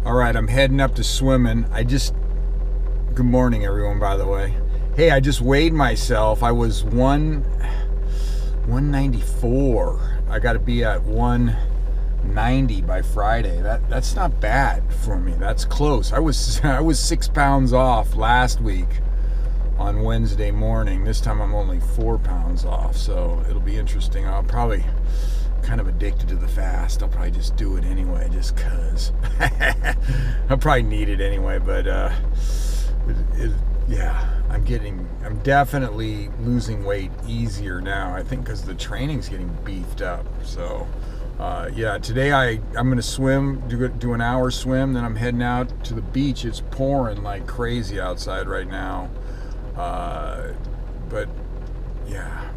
All right, I'm heading up to swimming. Good morning, everyone, by the way. Hey, I just weighed myself. I was 194. I got to be at 190 by Friday. That's not bad for me. That's close. I was 6 pounds off last week on Wednesday morning. This time I'm only 4 pounds off, so it'll be interesting. I'll probably kind of addicted to the fast. I'll probably just do it anyway, just cause. I'll probably need it anyway, but yeah, I'm definitely losing weight easier now. I think because the training's getting beefed up. So yeah, today I'm gonna swim, do an hour swim, then I'm heading out to the beach. It's pouring like crazy outside right now, but yeah,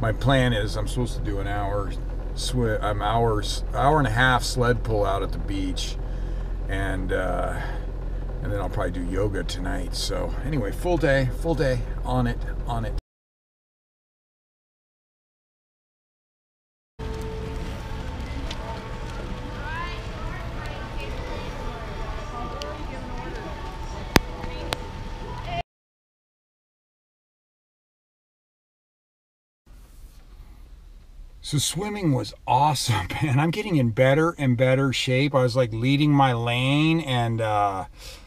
my plan is I'm supposed to do an hour swim, hour and a half sled pull out at the beach, and then I'll probably do yoga tonight. So anyway, full day on it. So swimming was awesome, man. I'm getting in better and better shape. I was like leading my lane and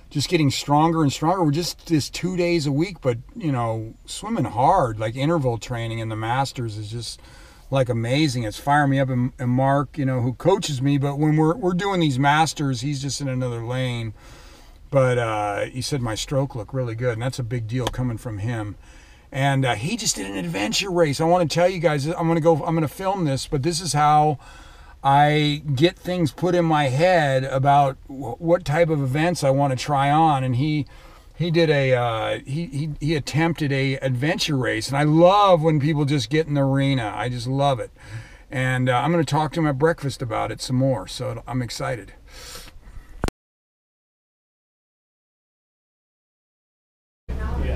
just getting stronger and stronger. We're just 2 days a week, but you know, swimming hard, like interval training in the Masters is just like amazing. It's firing me up. And Mark, you know, who coaches me, but when we're doing these Masters, he's just in another lane. But he said my stroke looked really good, and that's a big deal coming from him. And he just did an adventure race. I want to tell you guys, I'm going to film this, but this is how I get things put in my head about what type of events I want to try on. And he did he attempted a adventure race, and I love when people just get in the arena. I just love it. And I'm going to talk to him at breakfast about it some more. So I'm excited.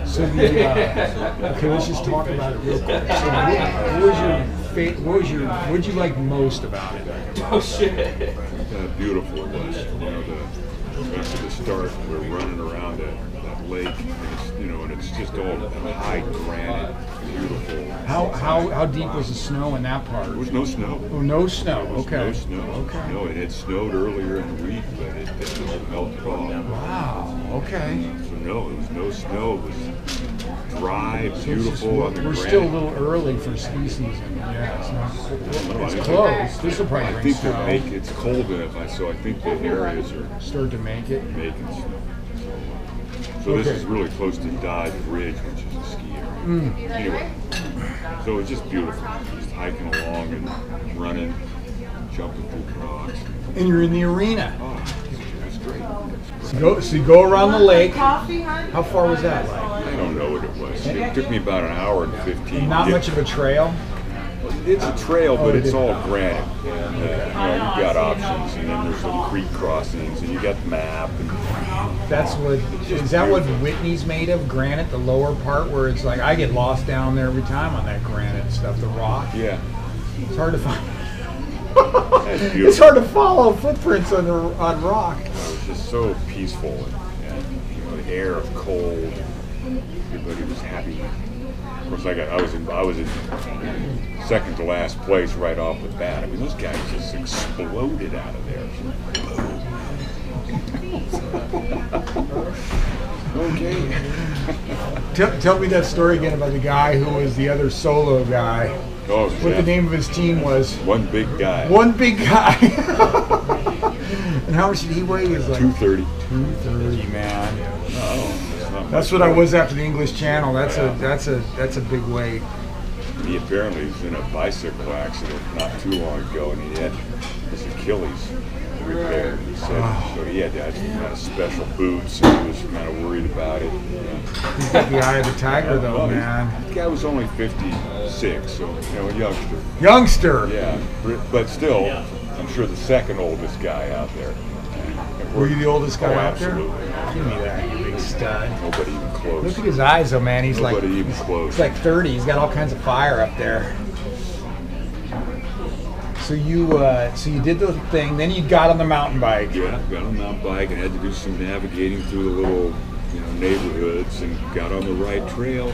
So okay, let's just talk about it real quick. So what would you like most about it? Oh shit! Beautiful it was. You know, after the start, we're running around that lake, and it's, you know, and it's just all high granite, beautiful. How deep was the snow in that part? There was no snow. Oh, no snow. Okay. No snow. Okay. No, it had snowed earlier in the week, but it all melted off. Wow. Okay. So no, there was no snow. It was dry, beautiful. We're still a little early for ski season. Yeah, it's close. This will probably bring snow. It's cold enough, so I think the areas are start to make it. Making snow. So this is really close to Dodge Ridge, which is a ski area. Anyway, so it's just beautiful. Just hiking along and running, jumping through the rocks. And you're in the arena. Oh, it's great. So you go around the lake. How far was that like? I don't know what it was. It took me about an hour and 15. Not much of a trail? It's a trail, but it's all granite. You know, you've got options, and then there's little creek crossings, and you got the map. Is that what Whitney's made of? Granite, the lower part, where it's like, I get lost down there every time on that granite stuff, the rock. Yeah. It's hard to find. It's hard to follow footprints on rock. It was just so peaceful, and you know, the air cold. Everybody was happy. Of course, I was in second to last place right off the bat. I mean, those guys just exploded out of there. Okay. Tell me that story again about the guy who was the other solo guy. Oh, what the name of his team was? One big guy. One big guy. And how much did he weigh? He was like 230. 230, man. Oh, that's what I was after the English Channel. That's a big weight. He apparently was in a bicycle accident not too long ago, and he had his Achilles repaired. He said, so he had to have some kind of special boots, and he was kind of worried about it. He's got the eye of the tiger, though, man. The guy was only 56, so you know, a youngster. Youngster. Yeah, but still, I'm sure the second oldest guy out there. Were you the oldest guy out absolutely. there? Give me that, you big stud. Nobody even close. Look at his eyes, though, man. He's Nobody like even close. He's like 30. He's got all kinds of fire up there. So you did the thing, then you got on the mountain bike. Yeah, got on the mountain bike and had to do some navigating through the little, neighborhoods, and got on the right trail,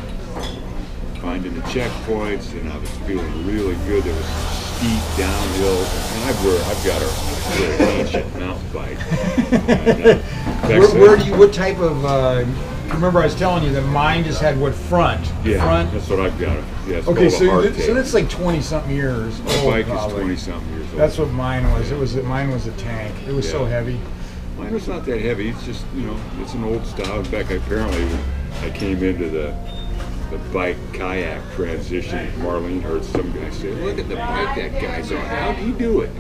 finding the checkpoints, and I was feeling really good. There was steep downhill, and I've got a really ancient mountain bike. And, what type of? Remember, I was telling you that mine just had what front? Yeah, front. that's what I've got. Yeah, it's Okay, called a so that's like 20-something years. My bike is 20-something years old. That's what mine was. Mine was a tank. It was so heavy. Mine was not that heavy. It's just, it's an old style. In fact, apparently when I came into the bike kayak transition, Marlene heard some guy say, "Look at the bike that guy's on. How do you do it?"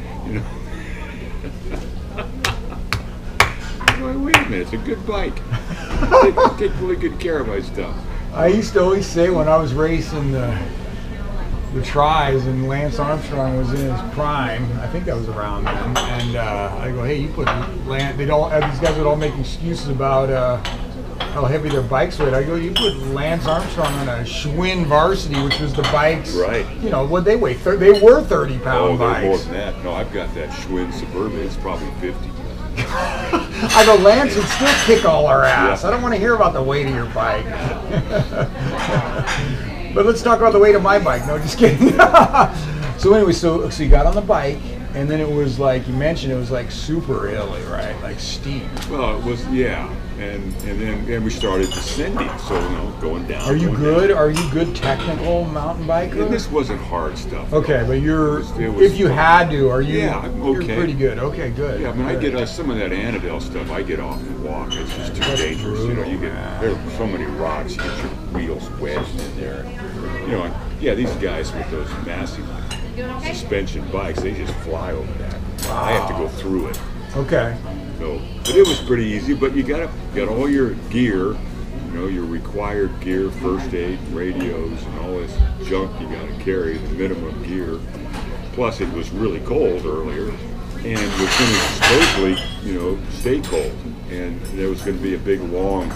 I'm like, wait a minute, it's a good bike. I take really good care of my stuff. I used to always say when I was racing the tries and Lance Armstrong was in his prime, I think that was around then, and I go, hey, you put Lance, these guys would all make excuses about how heavy their bikes weighed. I go, you put Lance Armstrong on a Schwinn Varsity, which was the bikes, right? What they weigh? They were 30-pound bikes. More than that. No, I've got that Schwinn Suburban. It's probably 50. I go, Lance would still kick all our ass. Yeah. I don't want to hear about the weight of your bike. But let's talk about the weight of my bike. No, just kidding. So anyway, so you got on the bike, and then it was like you mentioned, it was like super hilly, right? Like steep. Well, it was, yeah. And then we started descending, so going down. Are you good? Are you good technical mountain biker? And this wasn't hard stuff. Okay, but if you had to, are you? Yeah, I'm okay. You're pretty good. Okay, good. Yeah, I mean, I get some of that Annandale stuff. I get off and walk. It's just too dangerous. There are so many rocks. You get your wheels wedged in there. Yeah, these guys with those massive suspension bikes, they just fly over that. Wow. I have to go through it. Okay. So, but it was pretty easy. But you got all your gear, your required gear, first aid, radios, and all this junk you got to carry, the minimum gear. Plus, it was really cold earlier, and was going to supposedly, stay cold, and there was going to be a big long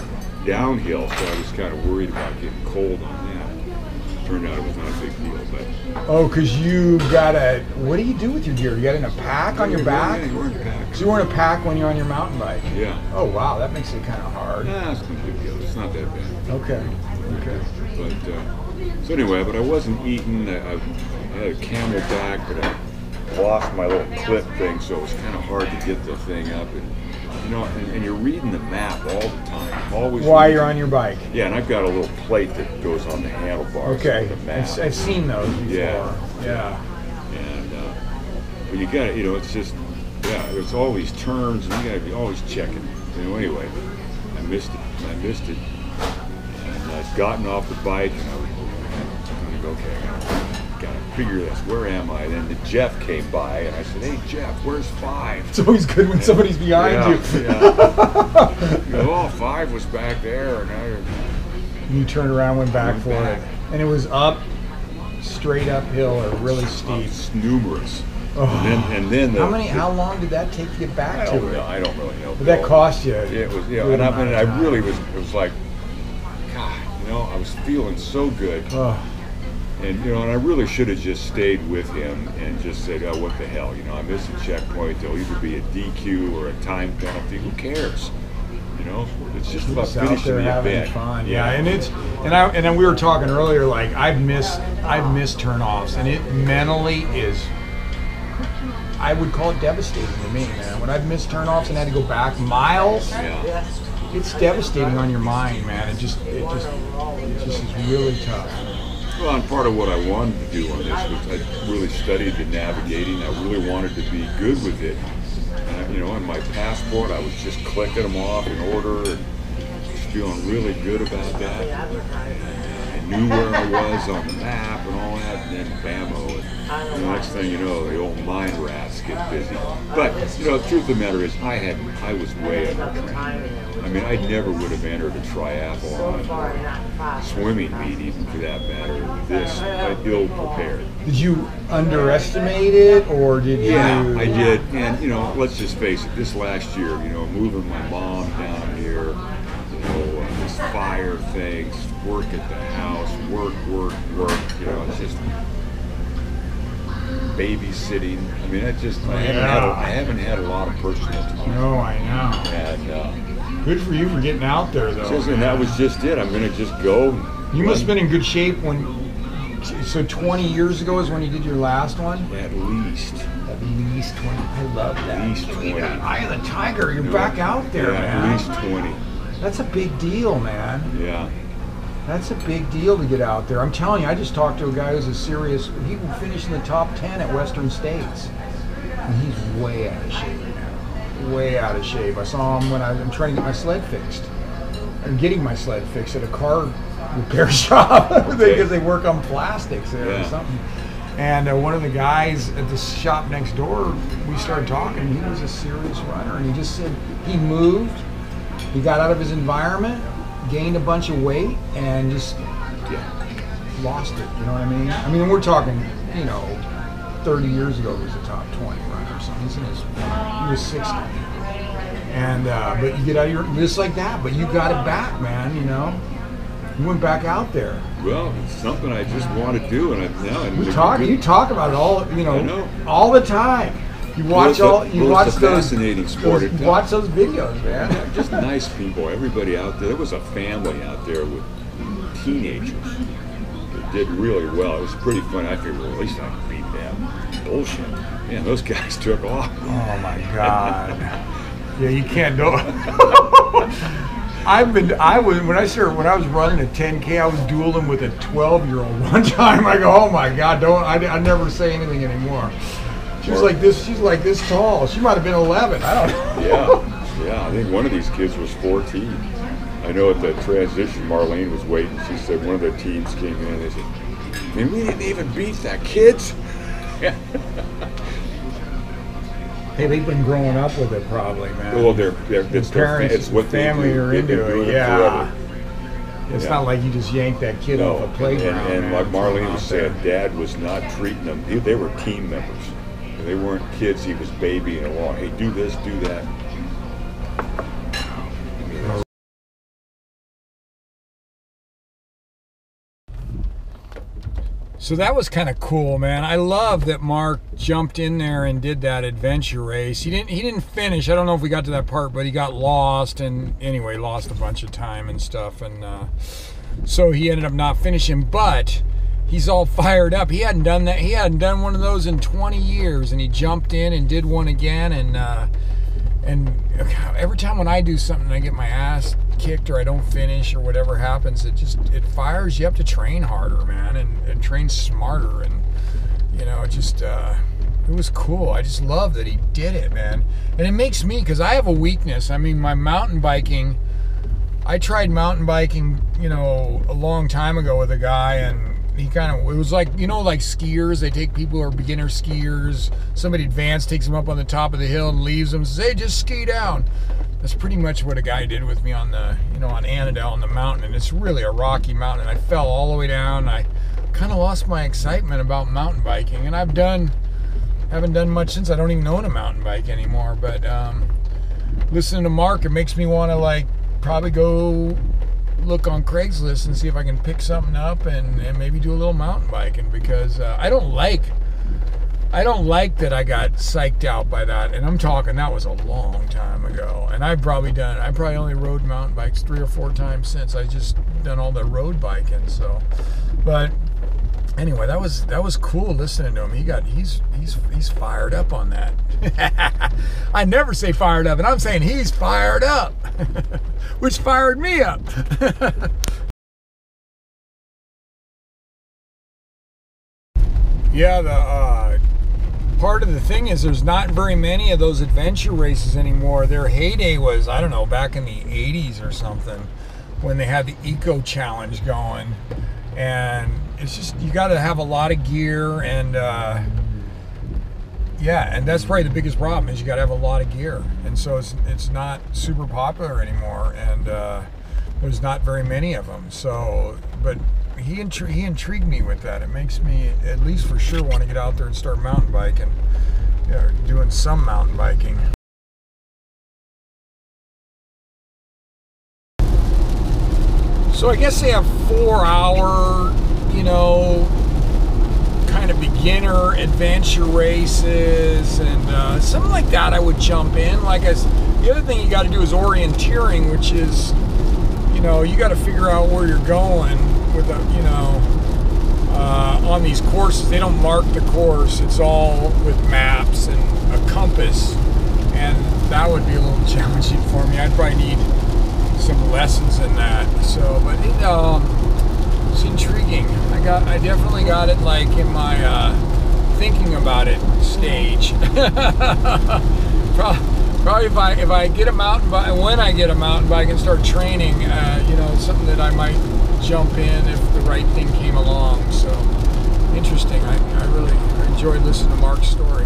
downhill. So I was kind of worried about getting cold on that. Turned out it was not a big deal, but. Oh, because you what do you do with your gear? You got it in a pack on your back? Yeah, you wear a pack. So you wear a pack when you're on your mountain bike? Yeah. Oh, wow, that makes it kind of hard. Nah, it's no big deal. It's not that bad. Okay. But, so anyway, but I wasn't eating. I had a Camelback, but I lost my little clip thing, so it was kind of hard to get the thing up. And you're reading the map all the time. Always. While you're on your bike. Yeah, and I've got a little plate that goes on the handlebars. Okay. With the map. I've seen those before. Yeah. And but you got to, it's just, there's all these turns, and you got to be always checking. Anyway, I missed it. And I'd gotten off the bike, and I was going to go, okay, I got to figure this. Where am I? Then Jeff came by, and I said, hey, Jeff, where's 5? It's always good when somebody's behind you. Yeah. 5 was back there, and you turned around, went back for it. And it was straight uphill or really steep. Numerous. Oh. And then how long did that take to get back to it? I don't really know. But that cost you. It was, and I really was. It was like, God, I was feeling so good. Oh. And and I really should have just stayed with him and just said, oh, what the hell? I missed a checkpoint. There'll either be a DQ or a time penalty. Who cares? It's just about finishing the event. Fun. Yeah, and then we were talking earlier. Like I've missed turnoffs, and it mentally is. I would call it devastating to me, man. When I've missed turnoffs and had to go back miles, it's devastating on your mind, man. It just is really tough. Well, and part of what I wanted to do on this was I really studied the navigating. I really wanted to be good with it. And, on my passport, I was just clicking them off in order and just feeling really good about that. I knew where I was on the map and all that, and then bammo. And the next thing you know, the old mind rats get busy. But, the truth of the matter is, I was way undertrained. I mean, I never would have entered a triathlon or swimming meet, even for that matter, ill prepared. Did you underestimate it, or did you? Yeah, I did. And, let's just face it, this last year, moving my mom down here, this fire things, work at the house, work, it's just, babysitting. I mean, I haven't had a lot of personal time. No, I know. And good for you for getting out there, though. and that was just it. I'm going to just go. You must have been in good shape when. So 20 years ago is when you did your last one? At least. At least 20. I love that. At least 20. Eye of the Tiger. You're back out there, man. At least 20. That's a big deal, man. Yeah. That's a big deal to get out there. I'm telling you, I just talked to a guy who's he finished in the top 10 at Western States. And he's way out of shape right now. Way out of shape. I saw him when I'm trying to get my sled fixed. I'm getting my sled fixed at a car repair shop because they work on plastics there or something. And one of the guys at the shop next door, we started talking. He was a serious runner, and he just said he moved, he got out of his environment, gained a bunch of weight, and just lost it. You know what I mean? I mean, we're talking, 30 years ago he was a top 20 runner or something. He was 60. And but you get out of your just like that, but you got it back, man. You went back out there. Well, it's something I just want to do, you talk about it all, all the time. You watch those fascinating sport. Watch those videos, man. Just nice people. Everybody out there. There was a family out there with teenagers that did really well. It was pretty fun. I figured, well, at least I can beat them. Bullshit. Man, those guys took off. Oh my God. Yeah, you can't do it. when I was running a 10K, I was dueling with a 12-year-old one time. I go, oh my God, I never say anything anymore. She's like this tall. She might have been 11. I don't know. Yeah. I think one of these kids was 14. I know at the transition, Marlene was waiting. She said one of their teams came in and they said, man, we didn't even beat that, kids. Hey, they've been growing up with it, probably, man. Well, it's parents, it's what family they do. are into it. Yeah. It's Yeah. not like you just yank that kid off a playground. And like man, Marlene was saying, Dad was not treating them. They were team members. They weren't kids he was babying along. Hey, do this, do that. So that was kind of cool, man. I love that Mark jumped in there and did that adventure race. He didn't finish. I don't know if we got to that part, but he got lost, and anyway, lost a bunch of time and stuff, and so he ended up not finishing. But he's all fired up. He hadn't done that. He hadn't done one of those in 20 years, and he jumped in and did one again. And every time when I do something, and I get my ass kicked or I don't finish or whatever happens, it fires you up to train harder, man, and train smarter, and it was cool. I just love that he did it, man. And it makes me, because I have a weakness. I mean, my mountain biking, I tried mountain biking, a long time ago with a guy, and it was like, like skiers, they take people who are beginner skiers, somebody advanced takes them up on the top of the hill and leaves them, says, hey, just ski down. That's pretty much what a guy did with me on the, on Annandale on the mountain, and it's really a rocky mountain, and I fell all the way down. I kind of lost my excitement about mountain biking, and haven't done much since. I don't even own a mountain bike anymore, but listening to Mark, it makes me want to probably go look on Craigslist and see if I can pick something up and maybe do a little mountain biking, because I don't like that I got psyched out by that, and I'm talking that was a long time ago, and I probably only rode mountain bikes 3 or 4 times since. I just done all the road biking. So, but anyway, that was cool listening to him. He's fired up on that. I never say fired up, and I'm saying he's fired up, which fired me up. Yeah, part of the thing is there's not very many of those adventure races anymore. Their heyday was, I don't know, back in the 80s or something, when they had the Eco Challenge going. And it's just, you got to have a lot of gear, and and that's probably the biggest problem, is you got to have a lot of gear. And so it's not super popular anymore, and there's not very many of them. So, but he intrigued me with that. It makes me, at least for sure, want to get out there and start mountain biking, doing some mountain biking. So I guess they have 4-hour, kind kind of beginner adventure races and something like that, I would jump in. The other thing you got to do is orienteering, which is, you know, you got to figure out where you're going with on these courses. They don't mark the course. It's all with maps and a compass, and that would be a little challenging for me. I'd probably need some lessons in that. So, but it's intriguing. I definitely got it like in my thinking about it stage. Probably if I get a mountain bike, when I get a mountain bike and start training, you know, it's something that I might jump in if the right thing came along. So interesting. I really enjoyed listening to Mark's story.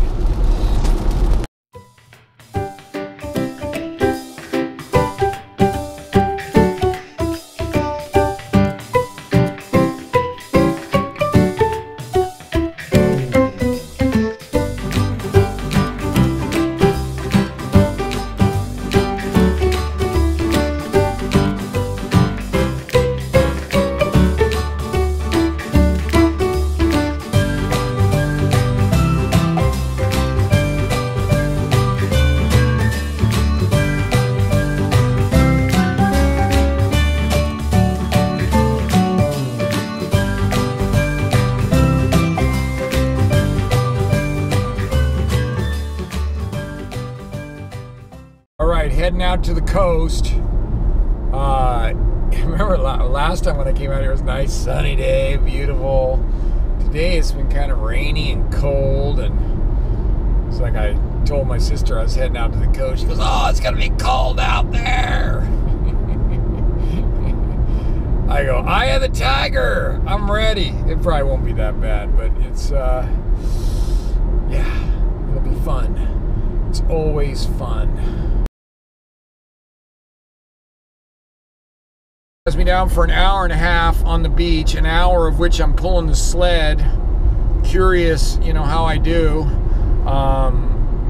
Heading out to the coast. I remember last time when I came out here, it was a nice sunny day, beautiful. Today it's been kind of rainy and cold, and it's like I told my sister I was heading out to the coast. She goes, "Oh, it's gonna be cold out there." I go, "Eye of the tiger, I'm ready." It probably won't be that bad, but it's yeah, it'll be fun. It's always fun. Me down for an hour and a half on the beach, an hour of which I'm pulling the sled. Curious, you know, how I do.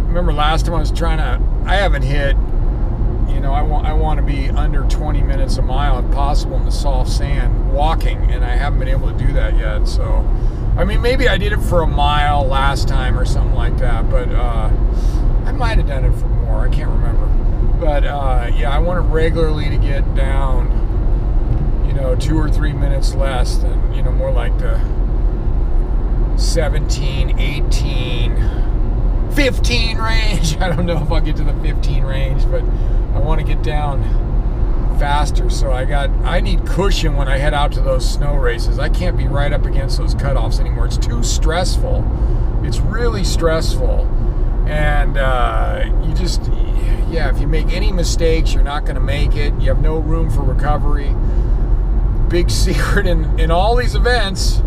Remember last time I haven't hit, you know, I want to be under 20 minutes a mile if possible in the soft sand walking, and I haven't been able to do that yet. So, I mean, maybe I did it for a mile last time or something like that, but I might have done it for more. I can't remember. But yeah, I want it regularly to get down, you know, 2 or 3 minutes less than, you know, more like the 17, 18, 15 range. I don't know if I'll get to the 15 range, but I want to get down faster. So I need cushion when I head out to those snow races. I can't be right up against those cutoffs anymore. It's too stressful. It's really stressful. And you just, yeah, if you make any mistakes, you're not going to make it. You have no room for recovery. Big secret in all these events,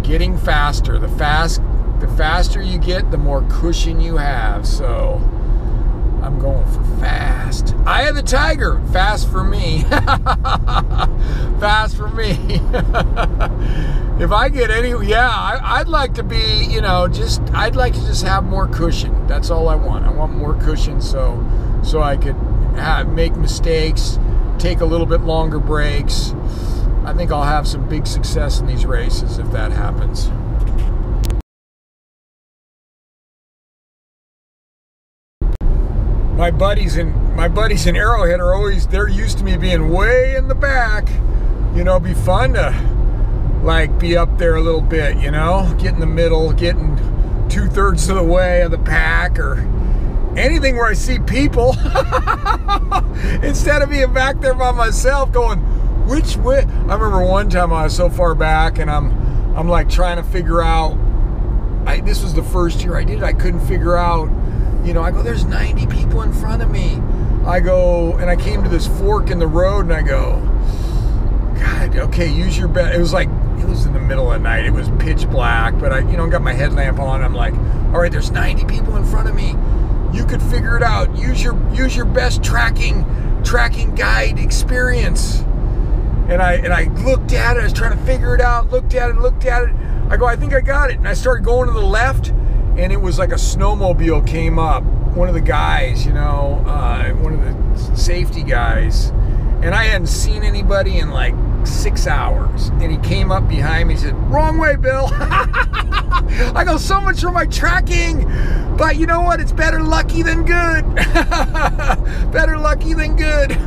getting faster. The faster you get, the more cushion you have. So I'm going for fast. Eye of the tiger, fast for me. Fast for me. If I get any, yeah, I'd like to be, you know, I'd like to just have more cushion. That's all I want. I want more cushion so I could make mistakes, take a little bit longer breaks. I think I'll have some big success in these races if that happens. My buddies in Arrowhead are always, they're used to me being way in the back. You know, it'd be fun to like be up there a little bit, you know, get in the middle, getting 2/3 of the way of the pack, or anything where I see people instead of being back there by myself going, which way? I remember one time I was so far back, and I'm like trying to figure out. This was the first year I did it. I couldn't figure out. You know, I go, there's 90 people in front of me. I go, and I came to this fork in the road, and I go, God, okay, use your best. It was in the middle of the night. It was pitch black, but I, you know, got my headlamp on. I'm like, all right, there's 90 people in front of me. You could figure it out. Use your best tracking guide experience. And I looked at it. I was trying to figure it out. Looked at it. I go, I think I got it. And I started going to the left, and it was like a snowmobile came up. One of the guys, you know, one of the safety guys. And I hadn't seen anybody in like like 6 hours. And he came up behind me and said, "Wrong way, Bill." I go, "So much for my tracking. But you know what? It's better lucky than good." Better lucky than good.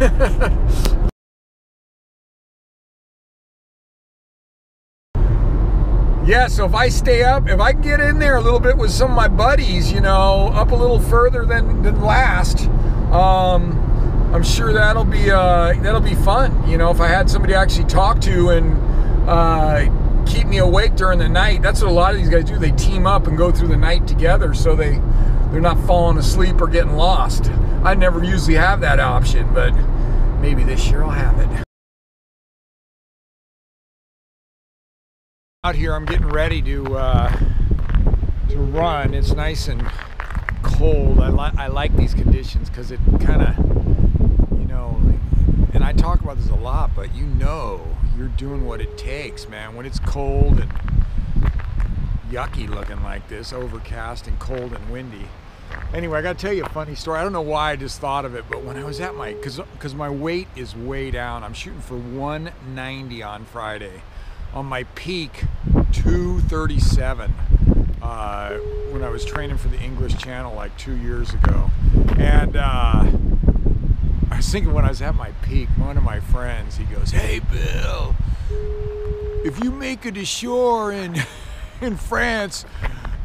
Yeah, so if I stay up, if I can get in there a little bit with some of my buddies, you know, up a little further than last, I'm sure that'll be fun. You know, if I had somebody to actually talk to and keep me awake during the night. That's what a lot of these guys do. They team up and go through the night together, so they're not falling asleep or getting lost. I never usually have that option, but maybe this year I'll have it. Out here, I'm getting ready to run. It's nice and cold. I like these conditions because it kind of, you know, and I talk about this a lot, but you know, you're doing what it takes, man. When it's cold and yucky looking like this, overcast and cold and windy. Anyway, I got to tell you a funny story. I don't know why I just thought of it, but when I was at my, because my weight is way down. I'm shooting for 190 on Friday. On my peak, 237 when I was training for the English Channel like 2 years ago. And I was thinking when I was at my peak, one of my friends, he goes, "Hey, Bill, if you make it ashore in France,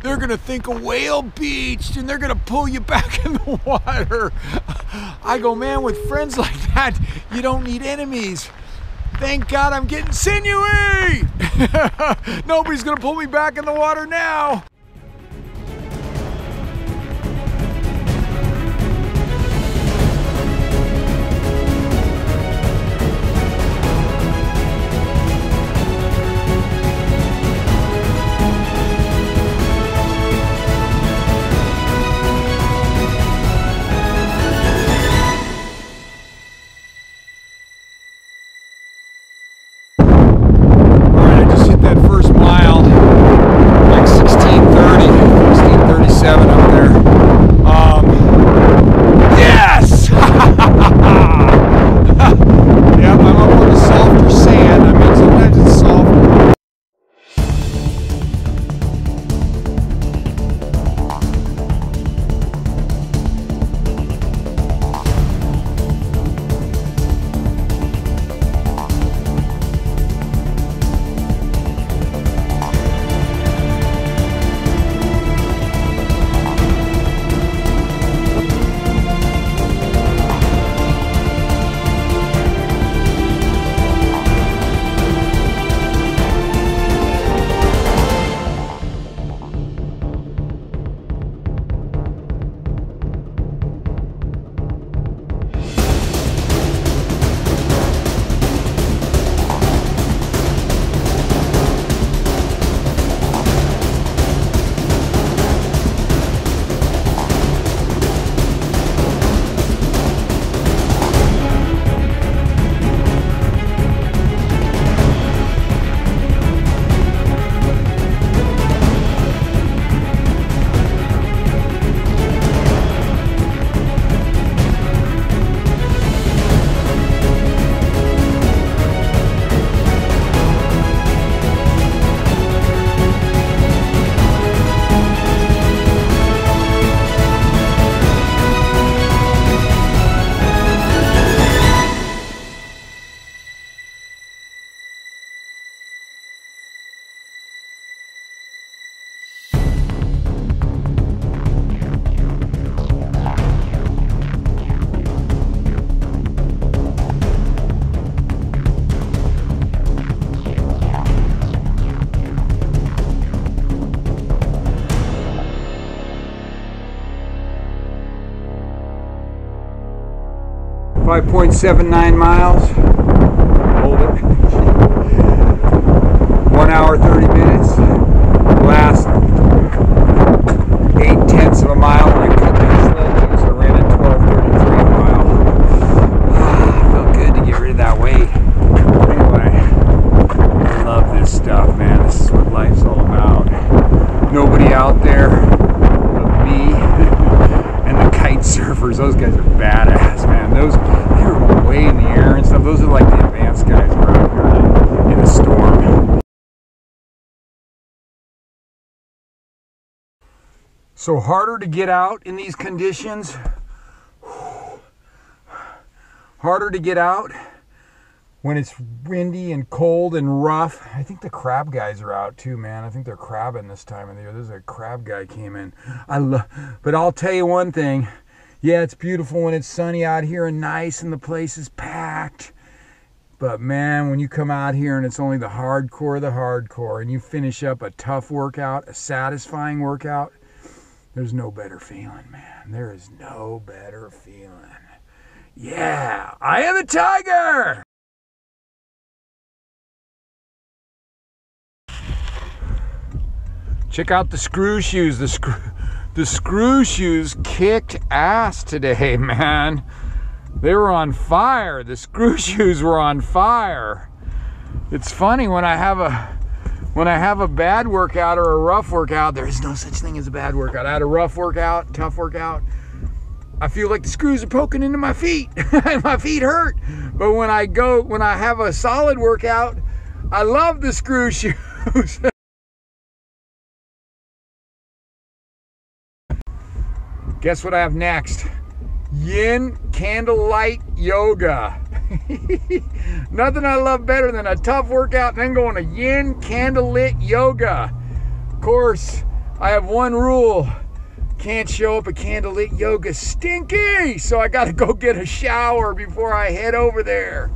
they're gonna think of whale beached and they're gonna pull you back in the water." I go, "Man, with friends like that, you don't need enemies. Thank God I'm getting sinewy." Nobody's gonna pull me back in the water now. .79 miles. Hold it. 1 hour 30 minutes. Last 8/10 of a mile when I cut that sled loose. I ran at 12:33 a mile. Felt good to get rid of that weight. Anyway, I love this stuff, man. This is what life's all about. Nobody out there but me and the kite surfers. Those guys are badass, man. They were way in the air and stuff. Those are like the advanced guys around here. So harder to get out in these conditions. Harder to get out when it's windy and cold and rough. I think the crab guys are out too, man. I think they're crabbing this time of the year. There's a crab guy came in. But I'll tell you one thing. Yeah, it's beautiful when it's sunny out here and nice and the place is packed. But man, when you come out here and it's only the hardcore and you finish up a tough workout, a satisfying workout, there's no better feeling, man. There is no better feeling. Yeah, I am the tiger! Check out the screw shoes. The screw shoes kicked ass today, man. They were on fire. The screw shoes were on fire. It's funny when I have a bad workout or a rough workout. There is no such thing as a bad workout. I had a rough workout, tough workout. I feel like the screws are poking into my feet. My feet hurt. But when I have a solid workout, I love the screw shoes. Guess what I have next? Yin candlelight yoga. Nothing I love better than a tough workout and then going to yin candlelit yoga. Of course, I have one rule. Can't show up at candlelit yoga stinky, so I got to go get a shower before I head over there.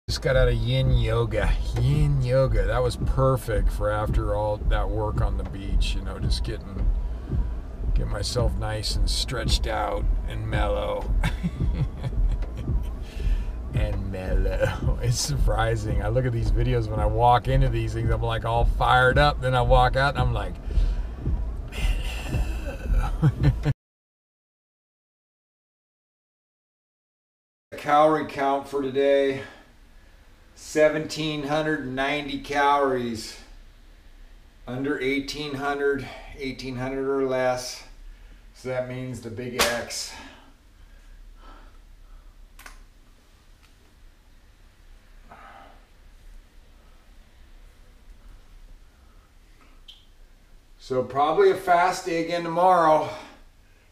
Just got out of yin yoga. Yin yoga, that was perfect for after all that work on the beach, you know, just get myself nice and stretched out and mellow. And mellow. It's surprising. I look at these videos when I walk into these things, I'm like all fired up, then I walk out and I'm like, mellow. Calorie count for today. 1,790 calories, under 1,800 or less, so that means the big X. So probably a fast day again tomorrow,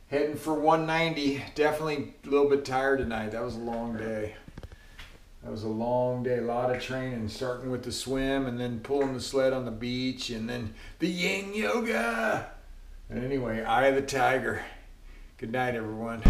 heading for 190, definitely a little bit tired tonight. That was a long day. That was a long day, a lot of training, starting with the swim and then pulling the sled on the beach and then the yin yoga. And anyway, eye of the tiger. Good night, everyone.